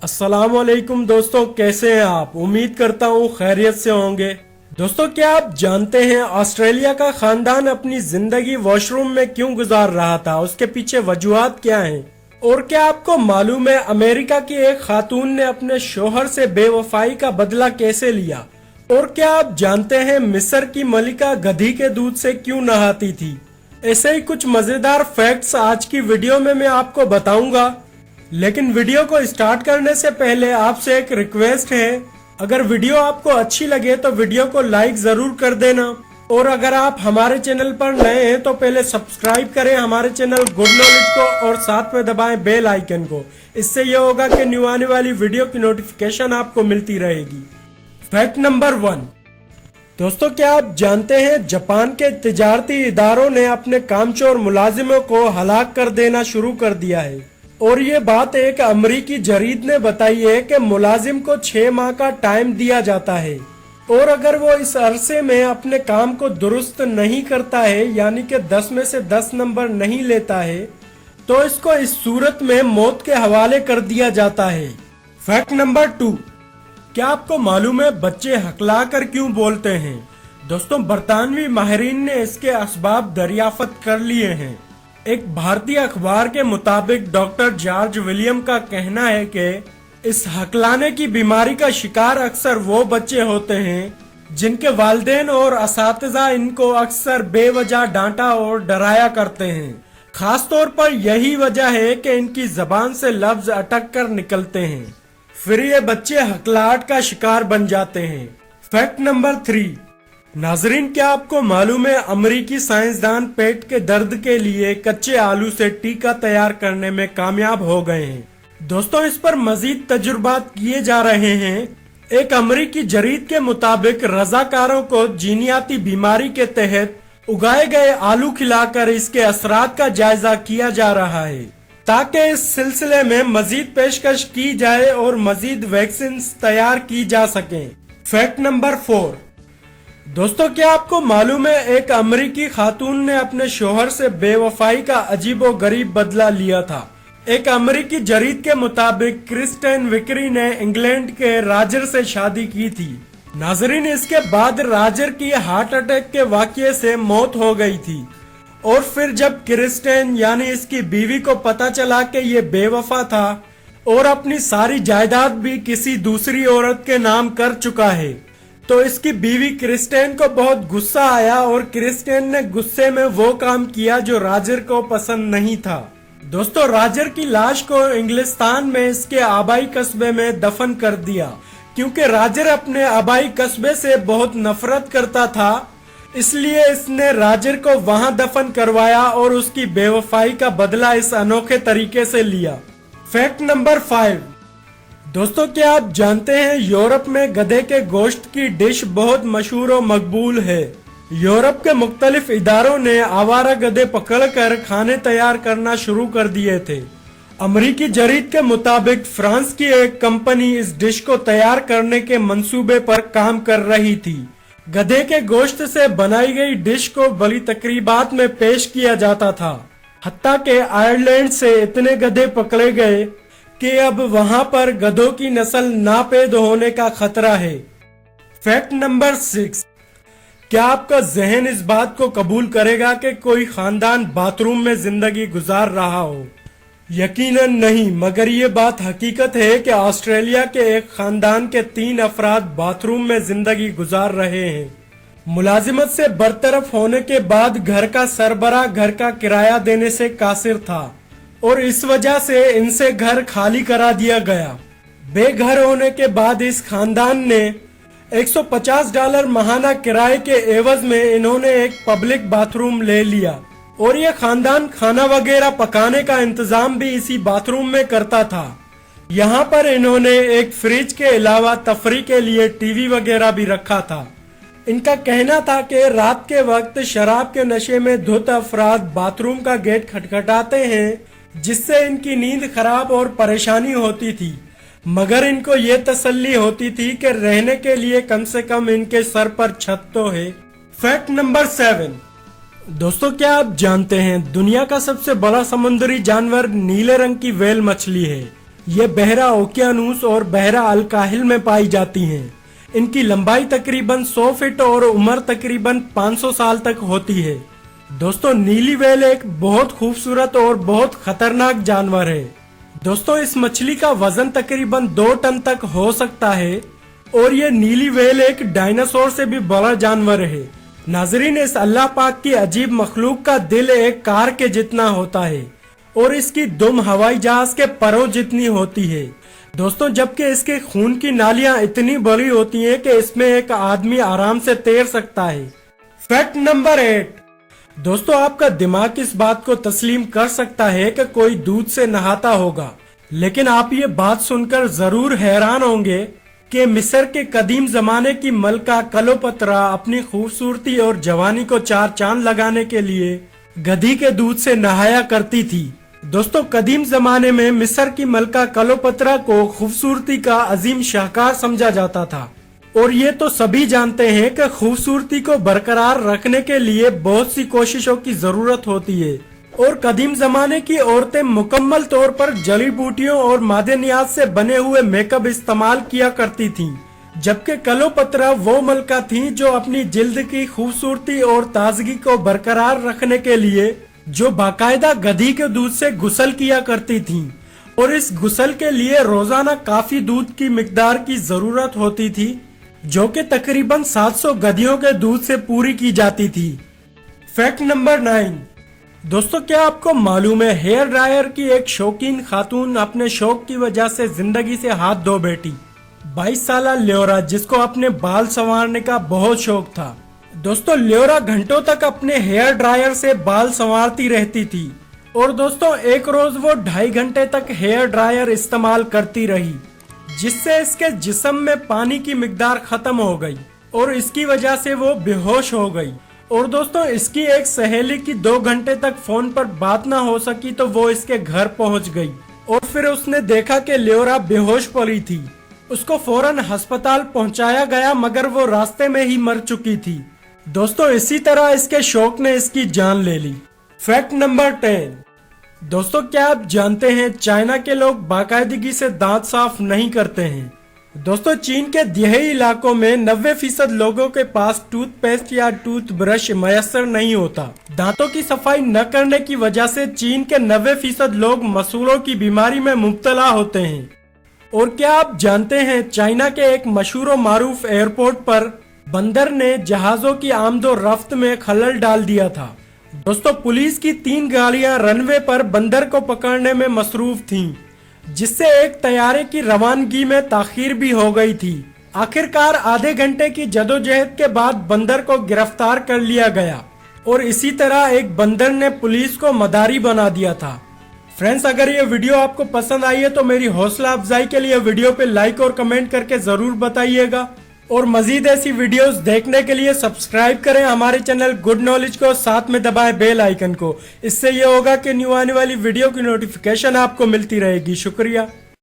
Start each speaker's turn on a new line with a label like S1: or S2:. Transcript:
S1: अस्सलाम वालेकुम दोस्तों, कैसे हैं आप। उम्मीद करता हूँ खैरियत से होंगे। दोस्तों, क्या आप जानते हैं ऑस्ट्रेलिया का खानदान अपनी जिंदगी वॉशरूम में क्यों गुजार रहा था, उसके पीछे वजूहात क्या हैं? और क्या आपको मालूम है अमेरिका की एक खातून ने अपने शोहर से बेवफाई का बदला कैसे लिया? और क्या आप जानते हैं मिस्र की मलिका गधी के दूध से क्यों नहाती थी? ऐसे ही कुछ मजेदार फैक्ट्स आज की वीडियो में मैं आपको बताऊंगा। लेकिन वीडियो को स्टार्ट करने से पहले आपसे एक रिक्वेस्ट है, अगर वीडियो आपको अच्छी लगे तो वीडियो को लाइक जरूर कर देना। और अगर आप हमारे चैनल पर नए हैं तो पहले सब्सक्राइब करें हमारे चैनल गुड नॉलेज को और साथ में दबाएं बेल आइकन को। इससे यह होगा कि न्यू आने वाली वीडियो की नोटिफिकेशन आपको मिलती रहेगी। Fact number 1। दोस्तों, क्या आप जानते हैं जापान के तिजारती इदारों ने अपने कामचोर मुलाजिमों को हलाक कर देना शुरू कर दिया है। और ये बात एक अमरीकी जरीद ने बताई है कि मुलाजिम को 6 माह का टाइम दिया जाता है और अगर वो इस अरसे में अपने काम को दुरुस्त नहीं करता है, यानी कि 10 में से 10 नंबर नहीं लेता है, तो इसको इस सूरत में मौत के हवाले कर दिया जाता है। Fact number 2। क्या आपको मालूम है बच्चे हकला कर क्यों बोलते हैं? दोस्तों, बरतानवी माहिरीन ने इसके असबाब दरियाफ्त कर लिए हैं। एक भारतीय अखबार के मुताबिक डॉक्टर जॉर्ज विलियम का कहना है कि इस हकलाने की बीमारी का शिकार अक्सर वो बच्चे होते हैं जिनके वालिदैन और असातिज़ा इनको अक्सर बेवजह डांटा और डराया करते हैं। खास तौर पर यही वजह है कि इनकी जबान से लफ्ज अटक कर निकलते हैं, फिर ये बच्चे हकलाहट का शिकार बन जाते हैं। Fact number 3। नाजरीन, क्या आपको मालूम है अमरीकी साइंसदान पेट के दर्द के लिए कच्चे आलू से टीका तैयार करने में कामयाब हो गए हैं। दोस्तों, इस पर मजीद तजुर्बात किए जा रहे हैं। एक अमरीकी जरीद के मुताबिक रजाकारों को जीनियाती बीमारी के तहत उगाए गए आलू खिलाकर इसके असरात का जायजा किया जा रहा है ताकि इस सिलसिले में मजीद पेशकश की जाए और मजीद वैक्सीन तैयार की जा सके। Fact number 4। दोस्तों, क्या आपको मालूम है एक अमरीकी खातून ने अपने शोहर से बेवफाई का अजीबो गरीब बदला लिया था। एक अमरीकी जरीद के मुताबिक क्रिस्टेन विकरी ने इंग्लैंड के राजर से शादी की थी। नाजरीन, इसके बाद राजर की हार्ट अटैक के वाकये से मौत हो गई थी और फिर जब क्रिस्टेन यानी इसकी बीवी को पता चला कि ये बेवफा था और अपनी सारी जायदाद भी किसी दूसरी औरत के नाम कर चुका है, तो इसकी बीवी क्रिस्टेन को बहुत गुस्सा आया और क्रिस्टेन ने गुस्से में वो काम किया जो राजर को पसंद नहीं था। दोस्तों, राजर की लाश को इंग्लिस्तान में इसके आबाई कस्बे में दफन कर दिया। क्योंकि राजर अपने आबाई कस्बे से बहुत नफरत करता था, इसलिए इसने राजर को वहां दफन करवाया और उसकी बेवफाई का बदला इस अनोखे तरीके से लिया। Fact number 5। दोस्तों, क्या आप जानते हैं यूरोप में गधे के गोश्त की डिश बहुत मशहूर और मकबूल है। यूरोप के मुख्तलिफ इदारों ने आवारा गधे पकड़कर खाने तैयार करना शुरू कर दिए थे। अमरीकी जरीद के मुताबिक फ्रांस की एक कंपनी इस डिश को तैयार करने के मंसूबे पर काम कर रही थी। गधे के गोश्त से बनाई गई डिश को बड़ी तकरीबात में पेश किया जाता था, हत्ता के आयरलैंड से इतने गधे पकड़े गए कि अब वहां पर गधों की नस्ल नापैद होने का खतरा है। Fact number 6। क्या आपका जहन इस बात को कबूल करेगा कि कोई खानदान बाथरूम में जिंदगी गुजार रहा हो? यकीनन नहीं, मगर ये बात हकीकत है कि ऑस्ट्रेलिया के एक खानदान के 3 अफराद बाथरूम में जिंदगी गुजार रहे हैं। मुलाजिमत से बरतरफ होने के बाद घर का सरबराह घर का किराया देने से कासिर था और इस वजह से इनसे घर खाली करा दिया गया। बेघर होने के बाद इस खानदान ने $150 महाना किराए के एवज में इन्होंने एक पब्लिक बाथरूम ले लिया और ये खानदान खाना वगैरह पकाने का इंतजाम भी इसी बाथरूम में करता था। यहाँ पर इन्होंने एक फ्रिज के अलावा तफरी के लिए टीवी वगैरह भी रखा था। इनका कहना था कि रात के वक्त शराब के नशे में धुत अफराद बाथरूम का गेट खटखटाते हैं, जिससे इनकी नींद खराब और परेशानी होती थी, मगर इनको ये तसल्ली होती थी कि रहने के लिए कम से कम इनके सर पर छत तो है। Fact number 7। दोस्तों, क्या आप जानते हैं दुनिया का सबसे बड़ा समुद्री जानवर नीले रंग की व्हेल मछली है। ये बहरा ओकियानूस और बहरा अल काहिल में पाई जाती हैं। इनकी लंबाई तकरीबन 100 फीट और उम्र तकरीबन 500 साल तक होती है। दोस्तों नीली व्हेल एक बहुत खूबसूरत और बहुत खतरनाक जानवर है। दोस्तों इस मछली का वजन तकरीबन 2 टन तक हो सकता है और ये नीली व्हेल एक डायनासोर से भी बड़ा जानवर है। नाजरीन, इस अल्लाह पाक की अजीब मखलूक का दिल एक कार के जितना होता है और इसकी दुम हवाई जहाज के परों जितनी होती है। दोस्तों जबकि इसके खून की नालियां इतनी बड़ी होती हैं कि इसमें एक आदमी आराम से तैर सकता है। Fact number 8। दोस्तों आपका दिमाग इस बात को तस्लीम कर सकता है कि कोई दूध से नहाता होगा, लेकिन आप ये बात सुनकर जरूर हैरान होंगे कि मिस्र के कदीम जमाने की मलका क्लोपत्रा अपनी खूबसूरती और जवानी को 4 चांद लगाने के लिए गधी के दूध से नहाया करती थी। दोस्तों कदीम जमाने में मिस्र की मलका क्लोपत्रा को खूबसूरती का अजीम शाहकार समझा जाता था और ये तो सभी जानते हैं कि खूबसूरती को बरकरार रखने के लिए बहुत सी कोशिशों की जरूरत होती है और कदीम जमाने की औरतें मुकम्मल तौर पर जड़ी बूटियों और मादनियात से बने हुए मेकअप इस्तेमाल किया करती थीं, जबकि क्लोपत्रा वो मलका थी जो अपनी जिल्द की खूबसूरती और ताजगी को बरकरार रखने के लिए जो बाकायदा गधी के दूध से गुस्ल किया करती थीं और इस गुस्ल के लिए रोजाना काफी दूध की मिकदार की जरूरत होती थी, जो कि तकरीबन 700 गधियों के दूध से पूरी की जाती थी। Fact number 9। दोस्तों क्या आपको मालूम है हेयर ड्रायर की एक शौकीन खातून अपने शौक की वजह से जिंदगी से हाथ धो बैठी। 22 साल ल्योरा, जिसको अपने बाल संवारने का बहुत शौक था। दोस्तों ल्योरा घंटों तक अपने हेयर ड्रायर से बाल संवारती रहती थी और दोस्तों एक रोज वो 2.5 घंटे तक हेयर ड्रायर इस्तेमाल करती रही, जिससे इसके जिस्म में पानी की मिकदार खत्म हो गई और इसकी वजह से वो बेहोश हो गई। और दोस्तों इसकी एक सहेली की 2 घंटे तक फोन पर बात ना हो सकी तो वो इसके घर पहुंच गई और फिर उसने देखा कि ल्योरा बेहोश पड़ी थी। उसको फौरन अस्पताल पहुंचाया गया, मगर वो रास्ते में ही मर चुकी थी। दोस्तों इसी तरह इसके शौक ने इसकी जान ले ली। Fact number 10। दोस्तों क्या आप जानते हैं चाइना के लोग बाकायदगी से दांत साफ नहीं करते हैं। दोस्तों चीन के दिहाई इलाकों में 90% लोगों के पास टूथपेस्ट या टूथब्रश मयसर नहीं होता। दांतों की सफाई न करने की वजह से चीन के 90% लोग मसूड़ों की बीमारी में मुब्तला होते हैं। और क्या आप जानते हैं चाइना के एक मशहूर और मारूफ एयरपोर्ट पर बंदर ने जहाजों की आमदो रफ्त में खलल डाल दिया था। दोस्तों पुलिस की 3 गाड़ियां रनवे पर बंदर को पकड़ने में मसरूफ थीं, जिससे एक तैयारे की रवानगी में ताखीर भी हो गई थी। आखिरकार आधे घंटे की जदोजहद के बाद बंदर को गिरफ्तार कर लिया गया और इसी तरह एक बंदर ने पुलिस को मदारी बना दिया था। फ्रेंड्स अगर ये वीडियो आपको पसंद आई है तो मेरी हौसला अफजाई के लिए वीडियो पे लाइक और कमेंट करके जरूर बताइएगा और मजीद ऐसी वीडियोस देखने के लिए सब्सक्राइब करें हमारे चैनल गुड नॉलेज को, साथ में दबाएं बेल आइकन को। इससे ये होगा कि न्यू आने वाली वीडियो की नोटिफिकेशन आपको मिलती रहेगी। शुक्रिया।